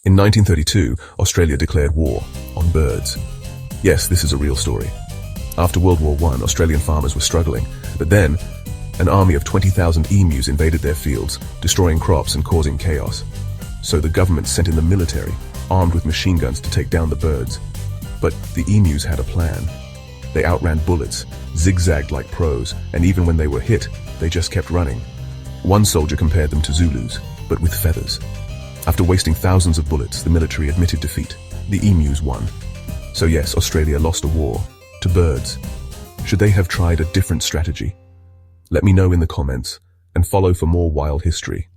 In 1932, Australia declared war on birds. Yes, this is a real story. After World War I, Australian farmers were struggling, but then an army of 20,000 emus invaded their fields, destroying crops and causing chaos. So the government sent in the military, armed with machine guns to take down the birds. But the emus had a plan. They outran bullets, zigzagged like pros, and even when they were hit, they just kept running. One soldier compared them to Zulus, but with feathers. After wasting thousands of bullets, the military admitted defeat. The emus won. So yes, Australia lost a war to birds. Should they have tried a different strategy? Let me know in the comments, and follow for more wild history.